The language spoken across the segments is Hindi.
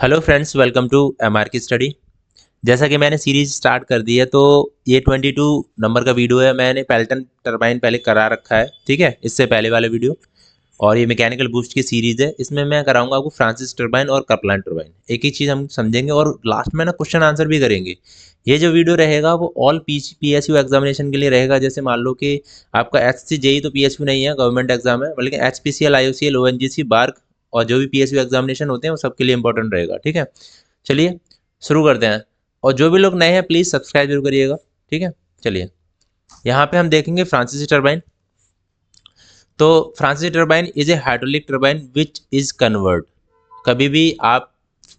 Hello friends, welcome to MR की स्टडी। जैसा कि मैंने सीरीज स्टार्ट कर दी है, तो ये 22 नंबर का वीडियो है। मैंने पेल्टन टरबाइन पहले करा रखा है, ठीक है, इससे पहले वाला वीडियो। और ये मैकेनिकल बूस्ट की सीरीज है। इसमें मैं कराऊंगा आपको फ्रांसिस टरबाइन और कपलान टरबाइन। एक ही चीज़ हम समझेंगे और लास्ट में ना क्वेश्चन आंसर भी करेंगे। ये जो वीडियो रहेगा वो ऑल पीएसयू एग्जामिनेशन के लिए रहेगा। जैसे मान लो कि आपका एचसी जेई तो पीएसयू नहीं है, गवर्नमेंट एग्जाम है, बल्कि एचपीसीएल, आईओसीएल, ओएनजीसी, बार्क और जो भी पीएसयू एग्जामिनेशन होते हैं वो सबके लिए इंपॉर्टेंट रहेगा। ठीक है, चलिए शुरू करते हैं। और जो भी लोग नए हैं प्लीज़ सब्सक्राइब जरूर करिएगा। ठीक है, चलिए यहाँ पे हम देखेंगे फ्रांसीसी टरबाइन। तो फ्रांसीसी turbine is a hydraulic turbine which is convert. कभी भी आप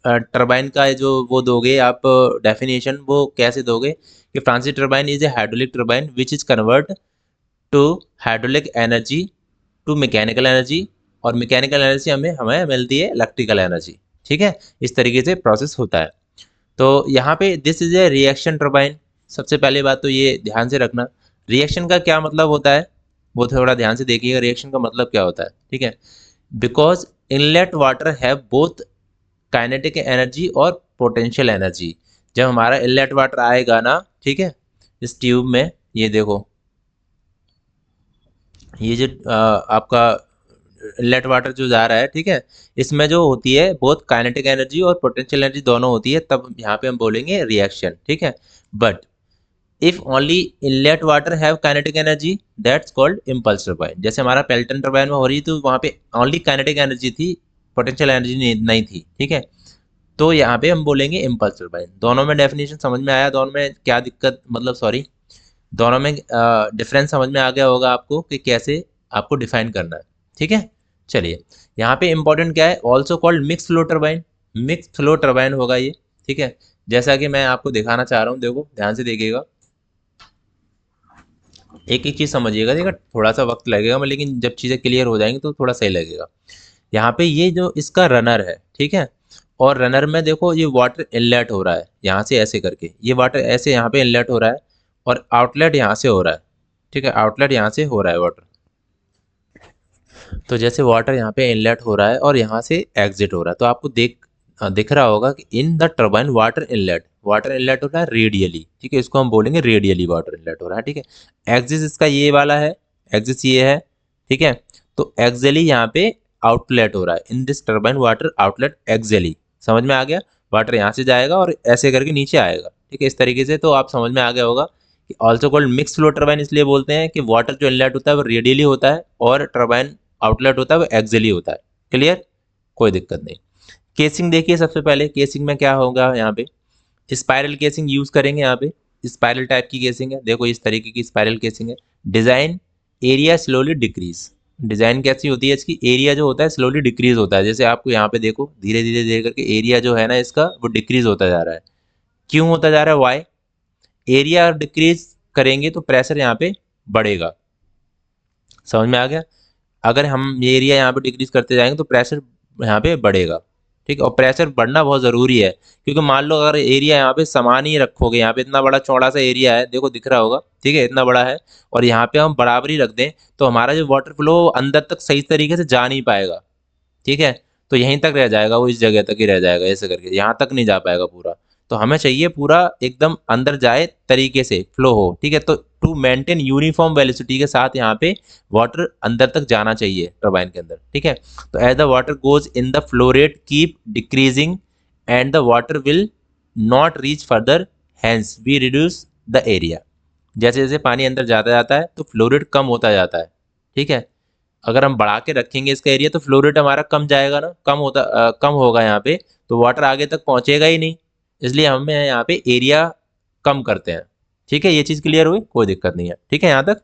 टरबाइन का जो वो दोगे आप डेफिनेशन, वो कैसे दोगे कि Francis turbine is a hydraulic turbine which is convert to hydraulic energy to mechanical energy, और मैकेनिकल एनर्जी हमें हमें मिलती है इलेक्ट्रिकल एनर्जी। ठीक है, इस तरीके से प्रोसेस होता है। तो यहाँ पे this is a reaction turbine. सबसे पहली बात तो ये ध्यान से रखना, रिएक्शन का क्या मतलब होता है वो थोड़ा ध्यान से देखिएगा। रिएक्शन का मतलब क्या होता है, ठीक है। Because inlet water have both kinetic energy और पोटेंशियल एनर्जी। जब हमारा इनलेट वाटर आएगा ना, ठीक है, इस ट्यूब में, ये देखो, ये जो आपका इनलेट वाटर जो जा रहा है, ठीक है, इसमें जो होती है बहुत काइनेटिक एनर्जी और पोटेंशियल एनर्जी दोनों होती है, तब यहाँ पे हम बोलेंगे रिएक्शन। ठीक है, but if only inlet water have kinetic energy that's called impulse turbine. जैसे हमारा पेल्टन टरबाइन में हो रही तो वहाँ पे ओनली काइनेटिक एनर्जी थी, पोटेंशियल एनर्जी नहीं थी। ठीक है, तो यहाँ पे हम बोलेंगे इम्पल्स टरबाइन। दोनों में डेफिनेशन समझ में आया? दोनों में क्या दिक्कत, मतलब सॉरी, दोनों में डिफरेंस समझ में आ गया होगा आपको कि कैसे आपको डिफाइन करना है। ठीक है, चलिए यहाँ पे इंपॉर्टेंट क्या है, also called mix flow turbine. Mix flow turbine होगा ये। ठीक है, जैसा कि मैं आपको दिखाना चाह रहा हूँ, देखो ध्यान से देखिएगा, एक एक चीज़ समझिएगा। देखा, थोड़ा सा वक्त लगेगा लेकिन जब चीज़ें क्लियर हो जाएंगी तो थोड़ा सही लगेगा। यहाँ पे ये जो इसका रनर है, ठीक है, और रनर में देखो ये वाटर इनलेट हो रहा है यहाँ से ऐसे करके, ये वाटर ऐसे यहाँ पे इनलेट हो रहा है और आउटलेट यहाँ से हो रहा है। ठीक है, आउटलेट यहाँ से हो रहा है वाटर। तो जैसे वाटर यहाँ पे इनलेट हो रहा है और यहाँ से एग्जिट हो रहा है, तो आपको दिख रहा होगा कि in the turbine water inlet हो रहा है रेडियली। ठीक है, इसको हम बोलेंगे रेडियली वाटर इनलेट हो रहा है। ठीक है, एक्सिस इसका ये वाला है, एक्सिस ये है। ठीक है, तो एक्सेली यहाँ पे आउटलेट हो रहा है, in this turbine water outlet axially. समझ में आ गया? वाटर यहाँ से जाएगा और ऐसे करके नीचे आएगा। ठीक है, इस तरीके से तो आप समझ में आ गया होगा कि also called mix flow turbine इसलिए बोलते हैं कि वाटर जो इनलेट होता है वो रेडियली होता है और टर्बाइन आउटलेट होता है वो एक्सेली होता है। क्लियर, कोई दिक्कत नहीं। केसिंग देखिए, सबसे पहले केसिंग में क्या होगा, यहाँ पे स्पाइरल केसिंग यूज करेंगे। यहाँ पे स्पाइरल टाइप की केसिंग है, देखो इस तरीके की स्पाइरल केसिंग है। Design area slowly decrease. Design कैसी होती है इसकी, एरिया जो होता है स्लोली डिक्रीज होता है। जैसे आपको यहाँ पे देखो, धीरे धीरे धीरे करके एरिया जो है ना इसका वो डिक्रीज होता जा रहा है। क्यों होता जा रहा है, वाई? एरिया डिक्रीज करेंगे तो प्रेशर यहाँ पे बढ़ेगा। समझ में आ गया? अगर हम ये एरिया यहाँ पे डिक्रीज करते जाएंगे तो प्रेशर यहाँ पे बढ़ेगा। ठीक है, और प्रेशर बढ़ना बहुत ज़रूरी है, क्योंकि मान लो अगर एरिया यहाँ पे समान ही रखोगे, यहाँ पे इतना बड़ा चौड़ा सा एरिया है, देखो दिख रहा होगा, ठीक है, इतना बड़ा है, और यहाँ पे हम बराबरी रख दें तो हमारा जो वाटर फ्लो अंदर तक सही तरीके से जा नहीं पाएगा। ठीक है, तो यहीं तक रह जाएगा, वो इस जगह तक ही रह जाएगा, ऐसे करके यहाँ तक नहीं जा पाएगा पूरा। तो हमें चाहिए पूरा एकदम अंदर जाए तरीके से फ्लो हो। ठीक है, तो टू मेंटेन यूनिफॉर्म वेलोसिटी के साथ यहाँ पे वाटर अंदर तक जाना चाहिए टरबाइन के अंदर। ठीक है, तो as the water goes in the flow rate keep decreasing and the water will not reach further, hence we reduce the area. जैसे जैसे पानी अंदर जाता जाता है तो फ्लो रेट कम होता जाता है। ठीक है, अगर हम बढ़ा के रखेंगे इसका एरिया तो फ्लो रेट हमारा कम जाएगा ना, कम होगा यहाँ पे, तो वाटर आगे तक पहुँचेगा ही नहीं। इसलिए हमें यहाँ पे एरिया कम करते हैं। ठीक है, ये चीज़ क्लियर हुई? कोई दिक्कत नहीं है। ठीक है यहाँ तक।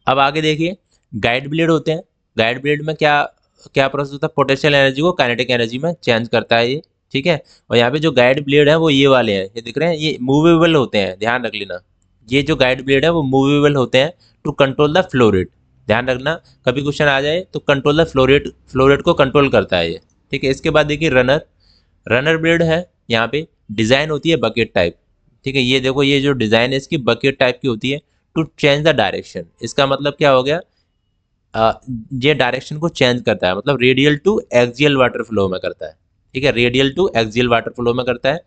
अब आगे देखिए, गाइड ब्लेड होते हैं। गाइड ब्लेड में क्या क्या प्रोसेस होता है, पोटेंशियल एनर्जी को काइनेटिक एनर्जी में चेंज करता है ये। ठीक है, और यहाँ पे जो गाइड ब्लेड है वो ये वाले हैं, ये दिख रहे हैं, ये मूवेबल होते हैं, ध्यान रख लेना। ये जो गाइड ब्लेड है वो मूवेबल होते हैं to control the flow rate. ध्यान रखना, कभी क्वेश्चन आ जाए तो कंट्रोल द फ्लो रेट को कंट्रोल करता है ये। ठीक है, इसके बाद देखिए रनर। रनर ब्लेड है, यहाँ पे डिज़ाइन होती है बकेट टाइप। ठीक है, ये देखो, ये जो डिज़ाइन है इसकी बकेट टाइप की होती है टू चेंज द डायरेक्शन। इसका मतलब क्या हो गया, ये डायरेक्शन को चेंज करता है, मतलब radial to axial water flow में करता है। ठीक है, radial to axial water flow में करता है।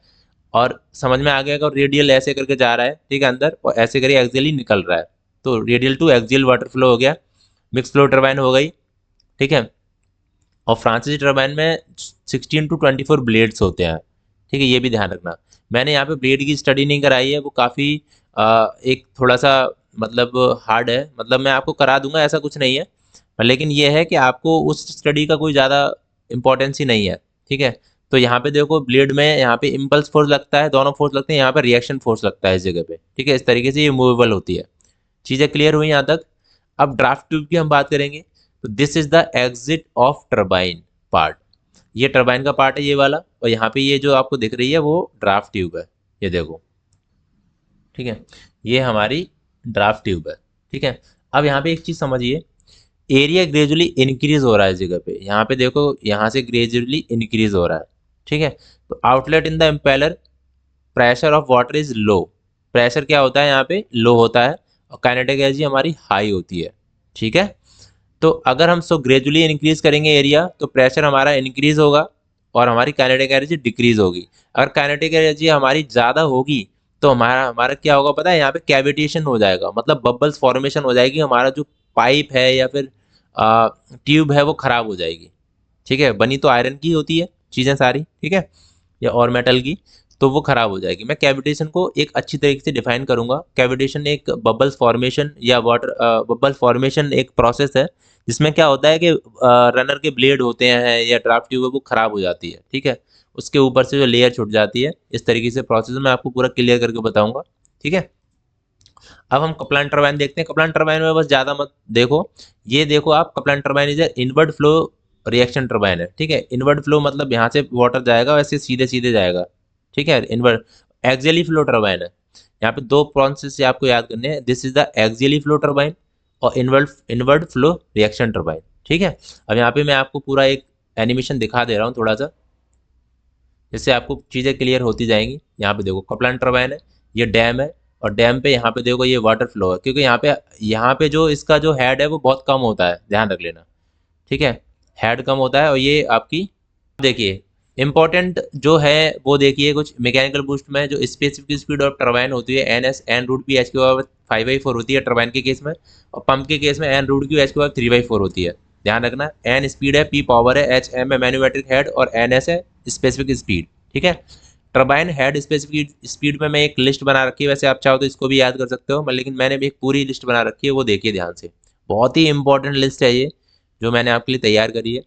और समझ में आ गया कि रेडियल ऐसे करके जा रहा है, ठीक है, अंदर, और ऐसे करके एक्सियल ही निकल रहा है, तो radial to axial water flow हो गया। मिक्स फ्लो टरबाइन हो गई, ठीक है। और फ्रांसीसी टरबाइन में 16 to 24 ब्लेड्स होते हैं, ठीक है, ये भी ध्यान रखना। मैंने यहाँ पे ब्लेड की स्टडी नहीं कराई है, वो काफ़ी एक थोड़ा सा मतलब हार्ड है, मतलब मैं आपको करा दूंगा, ऐसा कुछ नहीं है, लेकिन ये है कि आपको उस स्टडी का कोई ज़्यादा इम्पोर्टेंस ही नहीं है, ठीक है। तो यहाँ पे देखो ब्लेड में यहाँ पे इम्पल्स फोर्स लगता है, दोनों फोर्स लगते हैं, यहाँ पे रिएक्शन फोर्स लगता है इस जगह पे, ठीक है, इस तरीके से ये मूवेबल होती है। चीज़ें क्लियर हुई यहाँ तक। अब ड्राफ्ट ट्यूब की हम बात करेंगे, तो this is the exit of turbine part. ये टरबाइन का पार्ट है ये वाला, और यहाँ पे ये जो आपको दिख रही है वो ड्राफ्ट ट्यूब है, ये देखो, ठीक है, ये हमारी ड्राफ्ट ट्यूब है, ठीक है। अब यहाँ पे एक चीज़ समझिए, एरिया ग्रेजुअली इंक्रीज हो रहा है इस जगह पे, यहाँ पे देखो, यहाँ से ग्रेजुअली इंक्रीज हो रहा है, ठीक है। तो outlet in the impeller, pressure of water is low, pressure क्या होता है यहाँ पे, लो होता है, और काइनेटिक एनर्जी हमारी हाई होती है, ठीक है। तो अगर हम सो ग्रेजुअली इंक्रीज करेंगे एरिया, तो प्रेशर हमारा इंक्रीज होगा और हमारी काइनेटिक एनर्जी डिक्रीज होगी। अगर काइनेटिक एनर्जी हमारी ज़्यादा होगी, तो हमारा हमारा क्या होगा पता है, यहाँ पे कैविटेशन हो जाएगा, मतलब बबल्स फॉर्मेशन हो जाएगी, हमारा जो पाइप है या फिर ट्यूब है वो खराब हो जाएगी, ठीक है। बनी तो आयरन की होती है चीज़ें सारी, ठीक है, या और मेटल की, तो वो खराब हो जाएगी। मैं कैविटेशन को एक अच्छी तरीके से डिफाइन करूंगा। कैविटेशन एक बबल्स फॉर्मेशन या वाटर बबल फॉर्मेशन एक प्रोसेस है, जिसमें क्या होता है कि रनर के ब्लेड होते हैं या ड्राफ्ट ट्यूब है वो खराब हो जाती है, ठीक है, उसके ऊपर से जो लेयर छूट जाती है, इस तरीके से प्रोसेस मैं आपको पूरा क्लियर करके बताऊंगा, ठीक है। अब हम कपलान टरबाइन देखते हैं। कपलान टरबाइन में बस ज़्यादा मत देखो, ये देखो आप, Kaplan turbine is inward flow reaction turbine है, ठीक है। इनवर्ड फ्लो मतलब यहाँ से वाटर जाएगा वैसे सीधे सीधे जाएगा, ठीक है। इनवर्ड एक्सियली फ्लो टरबाइन है। यहाँ पे दो प्रोसेस से आपको याद करने हैं, this is the axially flow turbine और inward inward flow reaction turbine, ठीक है। अब यहाँ पे मैं आपको पूरा एक एनिमेशन दिखा दे रहा हूँ थोड़ा सा, जिससे आपको चीज़ें क्लियर होती जाएंगी। यहाँ पे देखो कपलान टरबाइन है, ये डैम है, और डैम पे यहाँ पे देखो ये वाटर फ्लो है, क्योंकि यहाँ पे जो इसका जो हेड है वो बहुत कम होता है, ध्यान रख लेना, ठीक है। हेड कम होता है, और ये आपकी देखिए इंपॉर्टेंट जो है वो देखिए, कुछ मैकेनिकल बूस्ट में जो स्पेसिफिक स्पीड ऑफ टरबाइन होती है N S, N root P H Q 5/4 होती है टरबाइन के केस में, और पंप के केस में N root Q H Q 3/4 होती है। ध्यान रखना, एन स्पीड है, पी पावर है, एच एम है मैन्युमेट्रिक हेड, और एन एस है स्पेसिफिक स्पीड, ठीक है। टरबाइन हेड स्पेसिफिक स्पीड में मैं एक लिस्ट बना रखी है, वैसे आप चाहो तो इसको भी याद कर सकते हो, लेकिन मैंने भी एक पूरी लिस्ट बना रखी है, वो देखिए ध्यान से, बहुत ही इंपॉर्टेंट लिस्ट है ये जो मैंने आपके लिए तैयार करी है।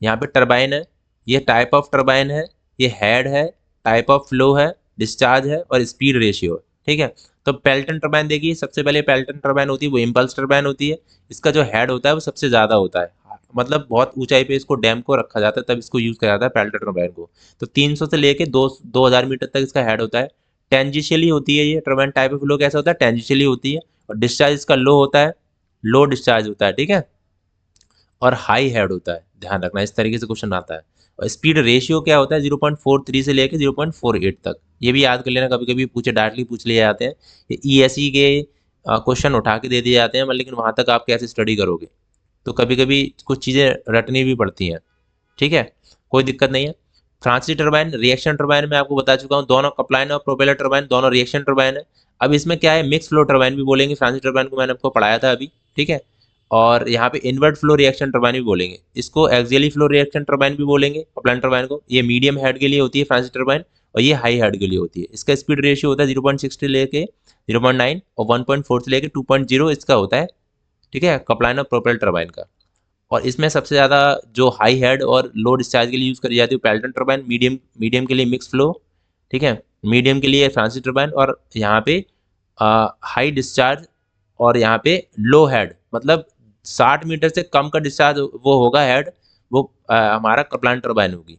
यहाँ पे टरबाइन है, ये टाइप ऑफ टरबाइन है, ये हेड है, टाइप ऑफ फ्लो है, डिस्चार्ज है, और स्पीड रेशियो है, ठीक है। तो पेल्टन टरबाइन देखिए, सबसे पहले पेल्टन टरबाइन होती है वो इम्पल्स टरबाइन होती है। इसका जो हेड होता है वो सबसे ज़्यादा होता है, मतलब बहुत ऊंचाई पे इसको डैम को रखा जाता है, तब इसको यूज़ किया जाता है पेल्टन टरबाइन को। तो 300 से लेके 2000 मीटर तक इसका हेड होता है। टेंजिशियली होती है ये टरबाइन, टाइप ऑफ फ्लो कैसा होता है, टेंजिशियली होती है, और डिस्चार्ज इसका लो होता है, लो डिस्चार्ज होता है, ठीक है, और हाई हेड होता है, ध्यान रखना, इस तरीके से क्वेश्चन आता है। और स्पीड रेशियो क्या होता है, 0.43 से लेकर 0.48 तक, ये भी याद कर लेना, कभी कभी पूछे डायरेक्टली पूछ लिए जाते हैं, ये ईएसई के क्वेश्चन उठा के दे दिए जाते हैं, लेकिन वहाँ तक आप कैसे स्टडी करोगे, तो कभी कभी कुछ चीज़ें रटनी भी पड़ती हैं, ठीक है, कोई दिक्कत नहीं है। फ्रांसीसी टरबाइन रिएक्शन टरबाइन में आपको बता चुका हूँ, दोनों कपलाइन और प्रोपेलर टरबाइन दोनों रिएक्शन टरबाइन है। अब इसमें क्या है, मिक्स फ्लो टरबाइन भी बोलेंगे, फ्रांसीसी टरबाइन को मैंने आपको पढ़ाया था अभी, ठीक है। और यहाँ पे इनवर्ट फ्लो रिएक्शन टरबाइन भी बोलेंगे, इसको एक्सियली फ्लो रिएक्शन टरबाइन भी बोलेंगे कपलाइन टरबाइन को। ये मीडियम हेड के लिए होती है फ्रांसीसी टरबाइन, और ये हाई हेड के लिए होती है। इसका स्पीड रेशियो होता है 0.6 से लेके 0.9, और 1.4 से लेके 2.0 इसका होता है, ठीक है, कपलाइन और प्रोपेलर टरबाइन का। और इसमें सबसे ज़्यादा जो हाई हेड और लो डिस्चार्ज के लिए यूज़ करी जाती है पेल्टन टरबाइन, मीडियम मीडियम के लिए मिक्स फ्लो, ठीक है, मीडियम के लिए फ्रांसीसी टरबाइन, और यहाँ पे हाई डिस्चार्ज, और यहाँ पे लो हेड, मतलब 60 मीटर से कम का डिस्चार्ज वो होगा हेड, वो हमारा कपलान टरबाइन होगी,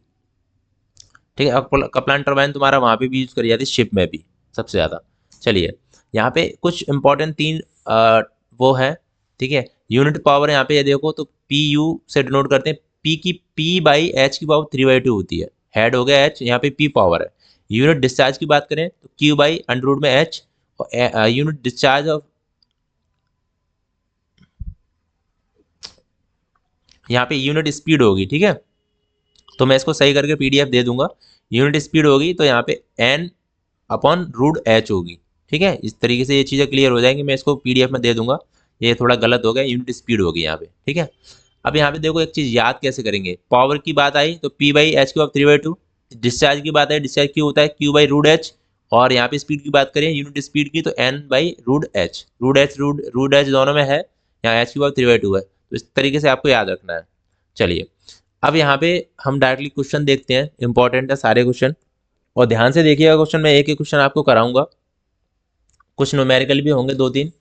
ठीक है। कपलान टरबाइन तुम्हारा वहाँ पे भी यूज़ करी जाती है, शिप में भी सबसे ज़्यादा। चलिए, यहाँ पे कुछ इंपॉर्टेंट तीन वो है, ठीक है। यूनिट पावर यहाँ पे ये देखो, तो पी यू से डिनोट करते हैं, पी की P/H की पावर 3/2 होती है, हेड हो गया H, यहाँ पे P पावर है। यूनिट डिस्चार्ज की बात करें तो Q/√H, और यूनिट डिस्चार्ज ऑफ, यहाँ पे यूनिट स्पीड होगी, ठीक है, तो मैं इसको सही करके PDF दे दूंगा। यूनिट स्पीड होगी तो यहाँ पे N अपॉन रूट H होगी। ठीक है, इस तरीके से ये चीज़ें क्लियर हो जाएंगी। मैं इसको PDF में दे दूंगा, ये थोड़ा गलत हो गया, यूनिट स्पीड होगी यहाँ पे। ठीक है, अब यहाँ पे देखो एक चीज़ याद कैसे करेंगे। पावर की बात आई तो P/H3/2, डिस्चार्ज की बात आई डिस्चार्ज क्यू होता है Q/√H, और यहाँ पे स्पीड की बात करें यूनिट स्पीड की तो N/√H। रूट H दोनों में है, यहाँ H3/2 है, तो इस तरीके से आपको याद रखना है। चलिए अब यहाँ पे हम डायरेक्टली क्वेश्चन देखते हैं, इंपॉर्टेंट है सारे क्वेश्चन, और ध्यान से देखिएगा क्वेश्चन। मैं एक एक क्वेश्चन आपको कराऊंगा, कुछ न्यूमेरिकल भी होंगे 2-3,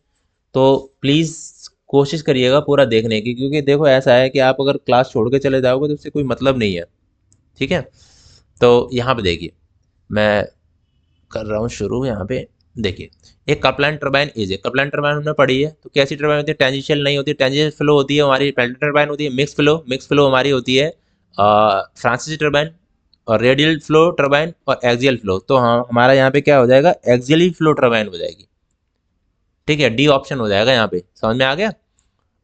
तो प्लीज़ कोशिश करिएगा पूरा देखने की, क्योंकि देखो ऐसा है कि आप अगर क्लास छोड़ के चले जाओगे तो उससे कोई मतलब नहीं है। ठीक है, तो यहाँ पे देखिए मैं कर रहा हूँ शुरू। यहाँ पे देखिए एक कपलाइन टरबाइन इज है, कपलाइन टरबाइन हमने पढ़ी है, तो कैसी टरबाइन होती है, टेंजेंशियल नहीं होती, टेंजेंशियल फ्लो होती है हमारी पेल्टियर टरबाइन होती है, मिक्स फ्लो हमारी होती है फ्रांसीसी टरबाइन, और रेडियल फ्लो टरबाइन और एक्सियल फ्लो। तो हाँ हमारा यहाँ पे क्या हो जाएगा, एक्सियली फ्लो टरबाइन हो जाएगी। ठीक है, डी ऑप्शन हो जाएगा यहाँ पे, समझ में आ गया।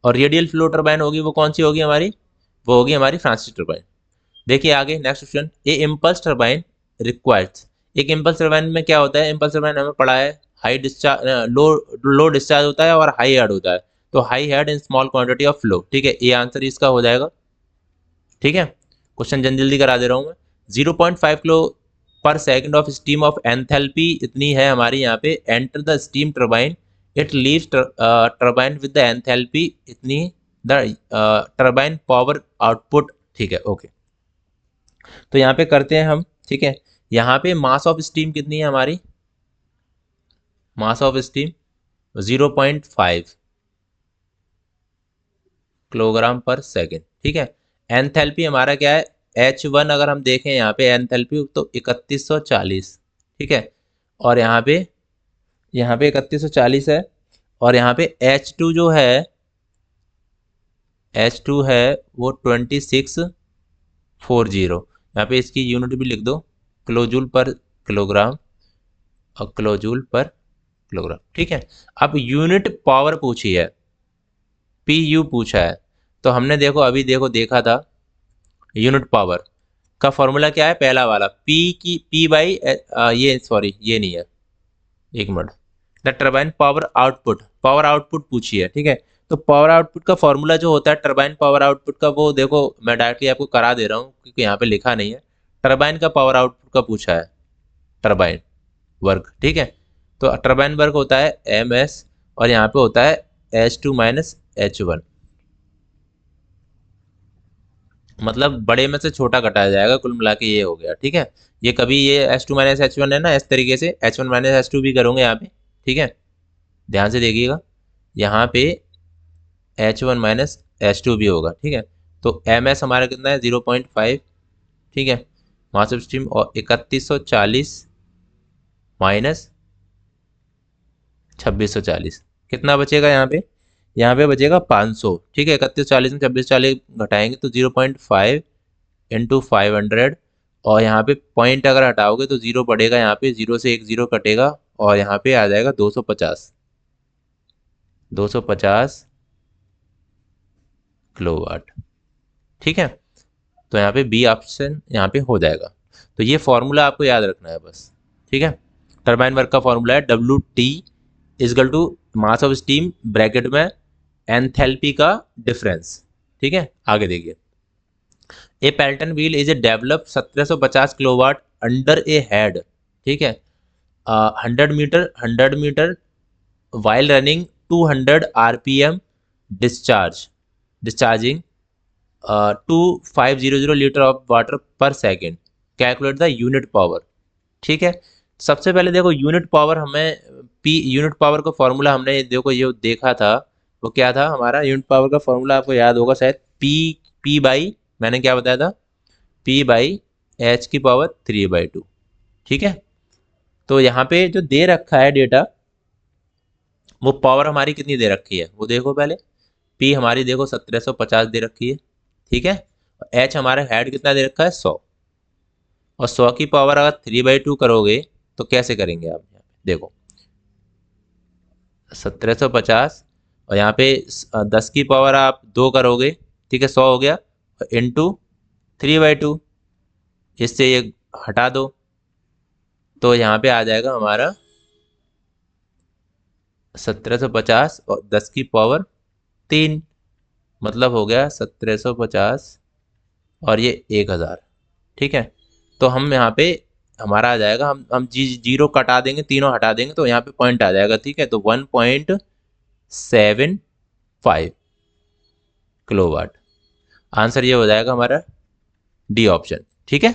और रेडियल फ्लो टरबाइन होगी वो कौन सी होगी हमारी, वो होगी हमारी फ्रांसीसी टरबाइन। देखिए आगे नेक्स्ट क्वेश्चन, ए इम्पल्स टरबाइन रिक्वायर्स। एक इम्पल्स टरबाइन में क्या होता है, इम्पल्स टरबाइन हमें पढ़ा है हाई डिस्चार्ज, लो डिस्चार्ज होता है और हाई हेड होता है, तो high head in small quantity of flow. ठीक है, ये आंसर इसका हो जाएगा। ठीक है, क्वेश्चन जल्दी जल्दी करा दे रहा हूँ मैं। 0.5 किलो पर second of steam of enthalpy इतनी है हमारी यहाँ पे, enter the steam turbine, it leaves turbine with the enthalpy इतनी, द टरबाइन पावर आउटपुट। ठीक है, ओके, तो यहाँ पे करते हैं हम। ठीक है, यहाँ पे मास ऑफ स्टीम कितनी है हमारी, मास ऑफ स्टीम 0.5 किलोग्राम पर सेकेंड। ठीक है, एंथैल्पी हमारा क्या है, H1 अगर हम देखें यहाँ पे एंथैल्पी तो 3140। ठीक है, और यहाँ पे 3140 है, और यहाँ पे H2 जो है, H2 है वो 2640। यहाँ पे इसकी यूनिट भी लिख दो, किलोजूल पर किलोग्राम और किलोजूल पर किलोग्राम। ठीक है, अब यूनिट पावर पूछी है, PU पूछा है, तो हमने देखो अभी देखा था यूनिट पावर का फॉर्मूला क्या है, पहला वाला P बाई ये सॉरी ये नहीं है, एक minute, the turbine power output पूछी है। ठीक है, तो पावर आउटपुट का फॉर्मूला जो होता है टरबाइन पावर आउटपुट का, वो देखो मैं डायरेक्टली आपको करा दे रहा हूँ क्योंकि यहाँ पे लिखा नहीं है। टरबाइन का पावर आउटपुट का पूछा है, टरबाइन वर्क। ठीक है, तो टरबाइन वर्क होता है MS, और यहाँ पे होता है H2 माइनस H1, मतलब बड़े में से छोटा घटाया जाएगा, कुल मिला के ये हो गया। ठीक है, ये कभी ये H2 माइनस H1 है ना, इस तरीके से H1 माइनस H2 भी करोगे यहाँ पे। ठीक है, ध्यान से देखिएगा, यहाँ पे H1 माइनस H2 भी होगा। ठीक है, तो MS हमारा कितना है 0.5। ठीक है, मास ऑफ स्टीम, और 3140 माइनस 2640 कितना बचेगा यहाँ पे बचेगा 500। ठीक है, 3140 में 2640 घटाएंगे तो 0.5 इंटू 500, और यहाँ पे पॉइंट अगर हटाओगे तो 0 पड़ेगा, यहाँ पे 0 से एक 0 कटेगा, और यहाँ पे आ जाएगा 250 किलोवाट। ठीक है, तो यहाँ पे बी ऑप्शन यहाँ पे हो जाएगा। तो ये फॉर्मूला आपको याद रखना है बस। ठीक है, टरबाइन वर्क का फॉर्मूला है WT equal to mass of steam bracket में एंथैल्पी का डिफरेंस। ठीक है, आगे देखिए, a Pelton wheel is a develop 1750 kilowatt under a head. ठीक है, 100 metre while running 200 RPM discharging 2500 litre of water per second, calculate the unit power. ठीक है, सबसे पहले देखो यूनिट पावर हमें यूनिट पावर का फॉर्मूला हमने देखो ये देखा था, वो क्या था हमारा यूनिट पावर का फॉर्मूला, आपको याद होगा शायद, P बाई, मैंने क्या बताया था, P/H की पावर 3/2। ठीक है, तो यहाँ पे जो दे रखा है डेटा, वो पावर हमारी कितनी दे रखी है वो देखो पहले। P हमारी देखो 1750 दे रखी है। ठीक है, H हमारा हेड कितना दे रखा है 100, और 100 की पावर अगर 3/2 करोगे तो कैसे करेंगे आप, यहाँ पे देखो 1750, और यहाँ पे 10 की पावर आप 2 करोगे। ठीक है, 100 हो गया, इंटू 3/2, इससे ये हटा दो तो यहाँ पे आ जाएगा हमारा 1750 और 10 की पावर 3, मतलब हो गया 1750 और ये 1000। ठीक है, तो हम यहाँ पे हमारा आ जाएगा, हम जीरो कटा देंगे, तीनों हटा देंगे तो यहाँ पे पॉइंट आ जाएगा। ठीक है, तो 1.75 किलोवाट, आंसर ये हो जाएगा हमारा डी ऑप्शन। ठीक है,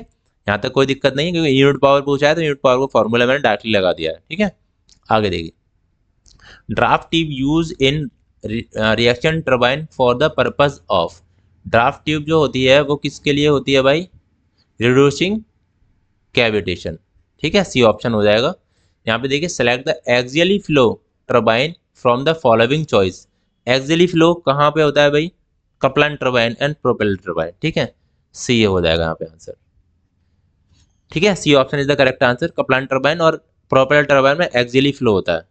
यहाँ तक कोई दिक्कत नहीं है क्योंकि यूनिट पावर पूछा है तो यूनिट पावर को फॉर्मूला मैंने डायरेक्टली लगा दिया है। ठीक है, आगे देखिए, draft tube use in reaction turbine for the purpose of. Draft tube जो होती है वो किसके लिए होती है भाई? Reducing cavitation. ठीक है, सी ऑप्शन हो जाएगा। यहाँ पे देखिए, select the axially flow turbine from the following choice. Axially flow कहाँ पे होता है भाई? Kaplan turbine and propeller turbine. ठीक है, सी हो जाएगा यहाँ पे आंसर। ठीक है, C option is the correct answer. Kaplan turbine और प्रोपेलर टर्बाइन में एक्सियली फ्लो होता है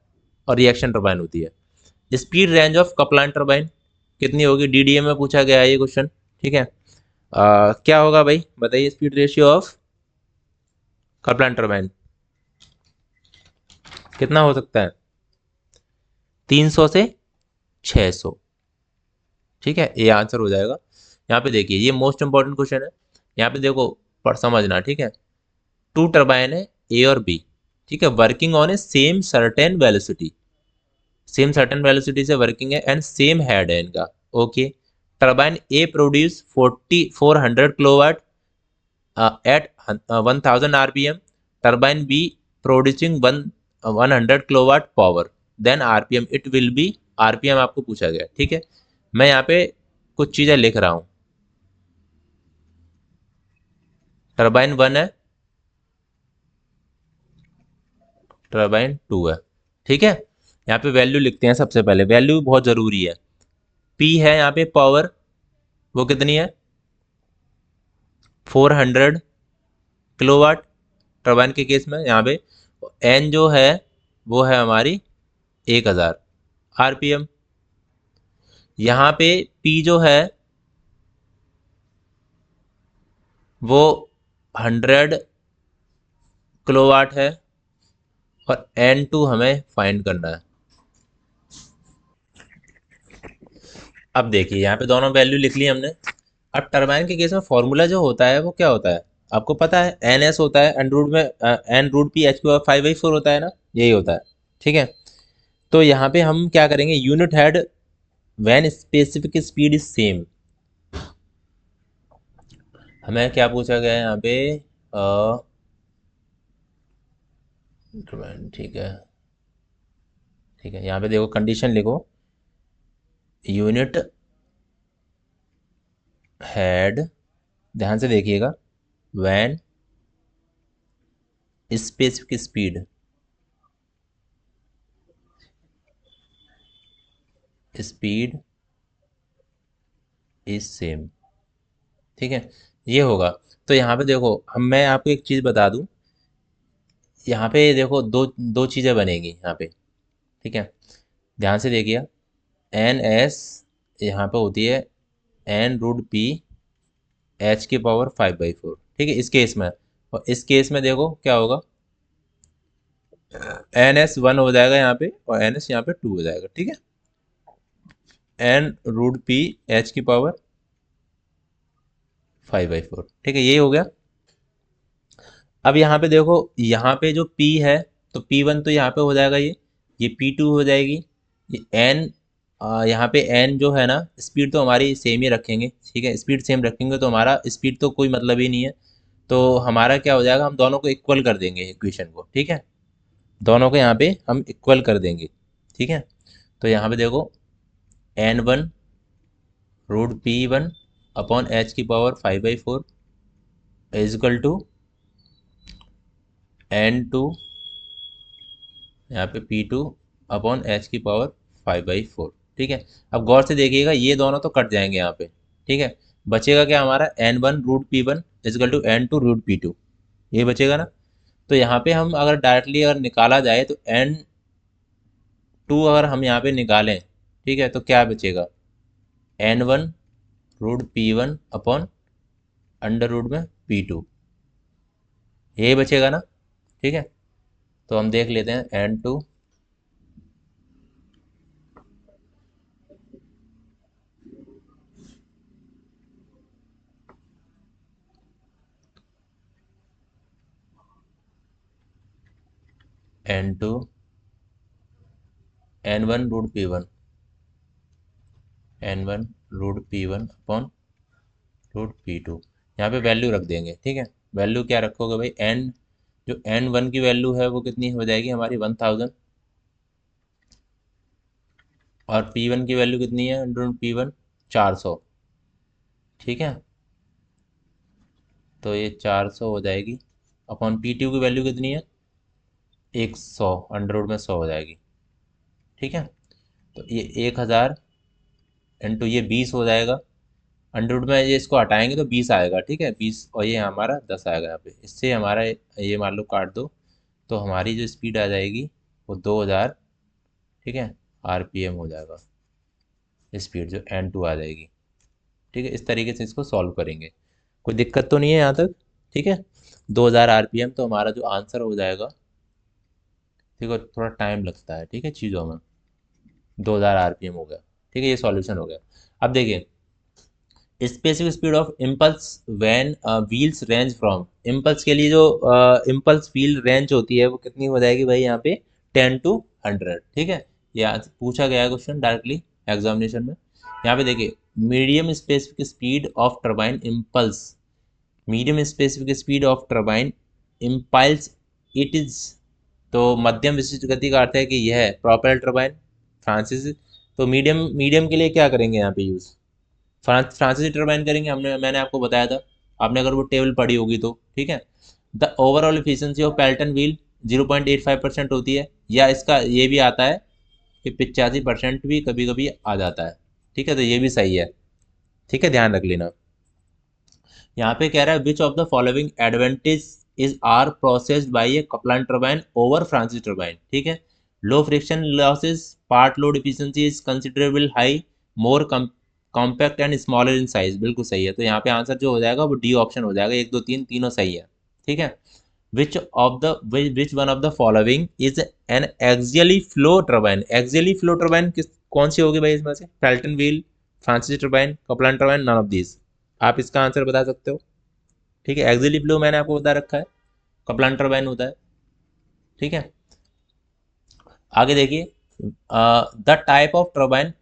और रिएक्शन टर्बाइन होती है। Speed range of Kaplan turbine कितनी होगी? डीडीए में पूछा गया है ये क्वेश्चन। ठीक है, क्या होगा भाई बताइए, speed ratio of Kaplan turbine कितना हो सकता है? 300 से 600। ठीक है, ये आंसर हो जाएगा। यहाँ पे देखिए, ये मोस्ट इंपॉर्टेंट क्वेश्चन है। यहाँ पे देखो, पर समझना। ठीक है, टू टर्बाइन है ए और बी। ठीक है, working on a same certain velocity, same certain velocity से वर्किंग है एंड सेम हेड है इनका। Okay, turbine A produce 400 kilowatt at 1000 RPM, turbine B producing 100 kilowatt power, then RPM it will be. RPM आपको पूछा गया। ठीक है, मैं यहाँ पे कुछ चीज़ें लिख रहा हूँ। टर्बाइन 1 है, टर्बाइन 2 है। ठीक है, यहाँ पे वैल्यू लिखते हैं। सबसे पहले वैल्यू बहुत ज़रूरी है। पी है यहाँ पे पावर, वो कितनी है? 400 किलोवाट टर्बाइन के केस में यहाँ पे। एन जो है वो है हमारी 1000 आरपीएम। यहाँ पे पी जो है वो 100 किलोवाट है और N2 हमें फाइंड करना है। अब देखिए, यहाँ पे दोनों वैल्यू लिख ली हमने। अब टरबाइन के केस में फॉर्मूला जो होता है वो क्या होता है? आपको पता है, एन एस होता है, एन रूट में N root P H P 5/4 होता है ना, यही होता है। ठीक है, तो यहाँ पे हम क्या करेंगे, unit head when specific speed is same. हमें क्या पूछा गया है यहाँ पे? ठीक है, ठीक है, यहाँ पे देखो कंडीशन लिखो, यूनिट हेड, ध्यान से देखिएगा, when specific speed speed is same. ठीक है, ये होगा। तो यहाँ पे देखो, हम मैं आपको एक चीज़ बता दूं, यहाँ पे देखो दो दो चीज़ें बनेगी यहाँ पे। ठीक है, ध्यान से देखिए, एन एस यहाँ पे होती है एन रूट पी एच की पावर 5/4। ठीक है, इस केस में। और इस केस में देखो क्या होगा, एन एस 1 हो जाएगा यहाँ पे और एन एस यहाँ पे 2 हो जाएगा। ठीक है, एन रूट पी एच की पावर 5/4। ठीक है, ये हो गया। अब यहाँ पे देखो, यहाँ पे जो P है तो P1 तो यहाँ पे हो जाएगा, ये P2 हो जाएगी। ये N, यहाँ पे N जो है ना, स्पीड तो हमारी सेम ही रखेंगे। ठीक है, स्पीड सेम रखेंगे तो हमारा स्पीड तो कोई मतलब ही नहीं है। तो हमारा क्या हो जाएगा, हम दोनों को इक्वल कर देंगे इक्वेशन को। ठीक है, दोनों को यहाँ पे हम इक्वल कर देंगे। ठीक है, तो यहाँ पे देखो, N1 root P1 upon H की power 5/4 is equal to N2 यहाँ पे P2 अपॉन एच की पावर 5/4। ठीक है, अब गौर से देखिएगा, ये दोनों तो कट जाएंगे यहाँ पे। ठीक है, बचेगा क्या हमारा? N1 root P1 is equal to N2 root P2, ये बचेगा ना। तो यहाँ पे हम अगर डायरेक्टली अगर निकाला जाए तो N2 अगर हम यहाँ पे निकालें, ठीक है, तो क्या बचेगा? N1 root P1 upon under root में P2। यही बचेगा ना, ठीक है। तो हम देख लेते हैं N2 N2 N1 root P1 N1 root P1 upon root P2। यहाँ पे वैल्यू रख देंगे, ठीक है। वैल्यू क्या रखोगे भाई, एन जो N1 की वैल्यू है वो कितनी हो जाएगी हमारी 1000, और P1 की वैल्यू कितनी है, रूट P1 400, ठीक है। तो ये 400 हो जाएगी, अपॉन P2 की वैल्यू कितनी है 100, अंडर रूट में 100 हो जाएगी, ठीक है। तो ये 1000 इंटू ये 20 हो जाएगा, अंडर रूट में ये इसको हटाएंगे तो 20 आएगा, ठीक है। 20 और ये हमारा 10 आएगा यहाँ पे, इससे हमारा ये मान लो काट दो, तो हमारी जो स्पीड आ जाएगी वो 2000, ठीक है, आरपीएम हो जाएगा स्पीड, जो N2 आ जाएगी, ठीक है। इस तरीके से इसको सॉल्व करेंगे, कोई दिक्कत तो नहीं है यहाँ तक, ठीक है। 2000 आरपीएम तो हमारा जो आंसर हो जाएगा, ठीक है, थोड़ा टाइम लगता है, ठीक है, चीज़ों में। 2000 आरपीएम हो गया, ठीक है, ये सॉल्यूशन हो गया। अब देखिए, specific speed of impulse when wheels range from, impulse के लिए जो इम्पल्स व्हील रेंज होती है वो कितनी हो जाएगी भाई यहाँ पे 10 to 100, ठीक है। ये आज पूछा गया है क्वेश्चन डायरेक्टली एग्जामिनेशन में। यहाँ पे देखिए, medium specific speed of turbine impulse, medium specific speed of turbine impulse it is, तो मध्यम विशिष्ट गति का अर्थ है कि यह है प्रोपेलर टर्बाइन फ्रांसीसी। तो मीडियम मीडियम के लिए क्या करेंगे यहाँ पे यूज़, फ्रांसीसी टर्बाइन करेंगे, मैंने आपको बताया था, आपने अगर वो टेबल पढ़ी होगी तो, ठीक है। The overall efficiency of Pelton wheel 0.85% होती है, या इसका ये भी आता है कि 85% भी कभी कभी आ जाता है, ठीक है। तो ये भी सही है, ठीक है, ध्यान रख लेना। यहाँ पे कह रहा है which of the following advantage is are processed by a Kaplan turbine over Francis turbine, ठीक है। Low friction losses, part load efficiency is considerable high, more compact and smaller in size, बिल्कुल सही है। तो यहाँ पे आंसर जो हो जाएगा वो डी ऑप्शन हो जाएगा, 1 2 3 तीनों सही है, ठीक है। Which one of the following is an axially flow turbine, axially flow turbine किस कौन सी होगी भाई इसमें से, Pelton wheel, Francis turbine, Kaplan turbine, none of these. आप इसका आंसर बता सकते हो, ठीक है। एक्सियली फ्लो मैंने आपको बता रखा है, कपलान टर्बाइन होता है, ठीक है। आगे देखिए, the type of turbine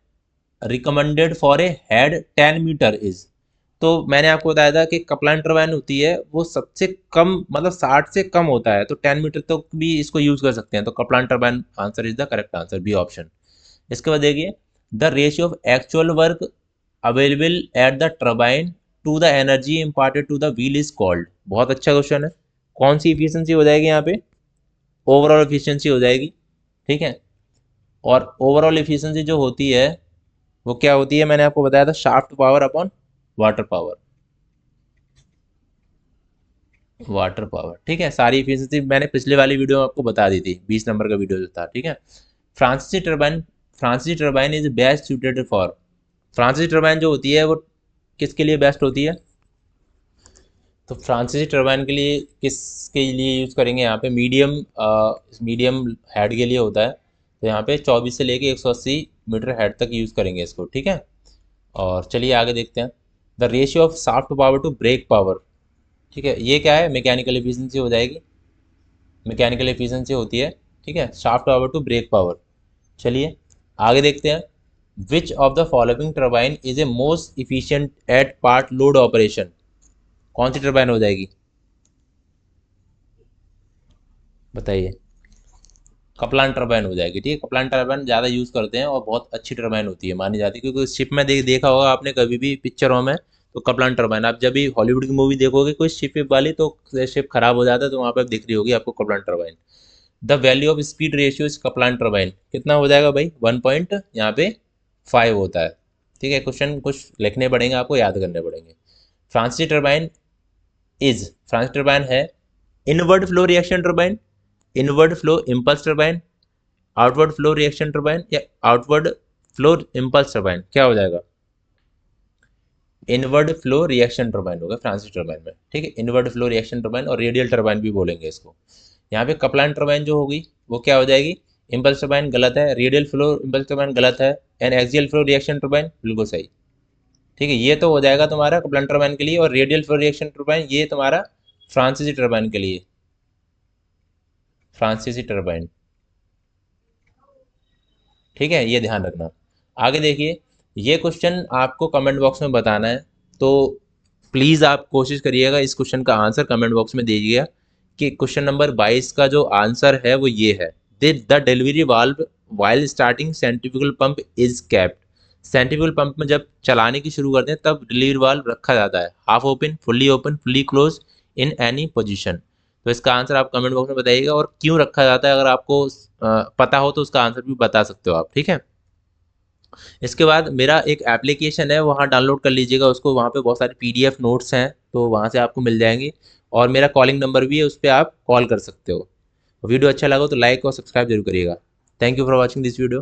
recommended for a head 10 meter is, तो मैंने आपको बताया था कि कपलान टर्बाइन होती है वो सबसे कम, मतलब 60 से कम होता है, तो 10 मीटर तक तो भी इसको यूज कर सकते हैं, तो Kaplan turbine answer is the correct answer, B option. इसके बाद देखिए, the ratio of actual work available at the turbine to the energy imparted to the wheel is called, बहुत अच्छा क्वेश्चन है। कौन सी इफिशियंसी हो जाएगी यहाँ पे, ओवरऑल इफिशियंसी हो जाएगी, ठीक है। और ओवरऑल इफिशियंसी जो होती है वो क्या होती है, मैंने आपको बताया था, shaft power upon water power, water power, ठीक है। सारी इफिशियंसी मैंने पिछले वाली वीडियो में आपको बता दी थी, 20 नंबर का वीडियो जो था, ठीक है। फ्रांसीसी टर्बाइन, फ्रांसीसी turbine is best suited for, फ्रांसीसी टर्बाइन जो होती है वो किसके लिए बेस्ट होती है, तो फ्रांसीसी टर्बाइन के लिए किसके लिए यूज़ करेंगे यहाँ पे, मीडियम मीडियम हेड के लिए होता है, तो यहाँ पे 24 से लेके 180 मीटर हेड तक यूज़ करेंगे इसको, ठीक है। और चलिए आगे देखते हैं, the ratio of shaft power to brake power, ठीक है, ये क्या है, मैकेनिकल एफिशिएंसी हो जाएगी, मैकेनिकल एफिशिएंसी होती है, ठीक है, shaft power to brake power. चलिए आगे देखते हैं, which of the following turbine is a most efficient at part load operation, कौन सी टर्बाइन हो जाएगी बताइए, कपलान टर्बाइन हो जाएगी, ठीक है। कपलान टर्बाइन ज़्यादा यूज़ करते हैं और बहुत अच्छी टर्बाइन होती है, मानी जाती है, क्योंकि शिप में देखा होगा आपने कभी भी पिक्चरों में, तो कपलान टर्बाइन, आप जब भी हॉलीवुड की मूवी देखोगे कोई शिप वाली, तो शिप खराब हो जाता है तो वहाँ पर दिख रही होगी आपको Kaplan turbine. The value of speed ratio is Kaplan turbine कितना हो जाएगा भाई, 1 पॉइंट यहाँ पे 5 होता है, ठीक है। क्वेश्चन कुछ लिखने पड़ेंगे आपको, याद करने पड़ेंगे। फ्रांसीसी टर्बाइन इज, फ्रांस टर्बाइन है inward flow reaction turbine, inward flow impulse turbine, outward flow reaction turbine, या आउटवर्ड फ्लो इम्पल्स टर्बाइन, क्या हो जाएगा, इनवर्ड फ्लो रिएक्शन टरबाइन होगा फ्रांसिस टरबाइन में, ठीक है। इनवर्ड फ्लो रिएक्शन टरबाइन और रेडियल टरबाइन भी बोलेंगे इसको। यहाँ पे कपलान टरबाइन जो होगी वो क्या हो जाएगी, इम्पल्स टरबाइन गलत है, रेडियल फ्लो इम्पल्स टरबाइन गलत है, and axial flow reaction turbine बिल्कुल सही, ठीक है। ये तो हो जाएगा तुम्हारा कपलान टरबाइन के लिए, और रेडियल फ्लो रिएक्शन टरबाइन ये तुम्हारा फ्रांसीसी टरबाइन के लिए, फ्रांसीसी टरबाइन, ठीक है, ये ध्यान रखना। आगे देखिए, ये क्वेश्चन आपको कमेंट बॉक्स में बताना है, तो प्लीज़ आप कोशिश करिएगा इस क्वेश्चन का आंसर कमेंट बॉक्स में दीजिएगा कि क्वेश्चन नंबर 22 का जो आंसर है वो ये है, the delivery valve while starting centrifugal pump is capped. Centrifugal pump में जब चलाने की शुरू करते हैं तब डिलीवरी वाल्व रखा जाता है half open fully close in any position. तो इसका आंसर आप कमेंट बॉक्स में बताइएगा, और क्यों रखा जाता है अगर आपको पता हो तो उसका आंसर भी बता सकते हो आप, ठीक है। इसके बाद मेरा एक एप्लीकेशन है, वहाँ डाउनलोड कर लीजिएगा उसको, वहाँ पे बहुत सारे पीडीएफ नोट्स हैं तो वहाँ से आपको मिल जाएंगे, और मेरा कॉलिंग नंबर भी है, उस पर आप कॉल कर सकते हो। वीडियो अच्छा लगा तो लाइक और सब्सक्राइब जरूर करिएगा। Thank you for watching this video.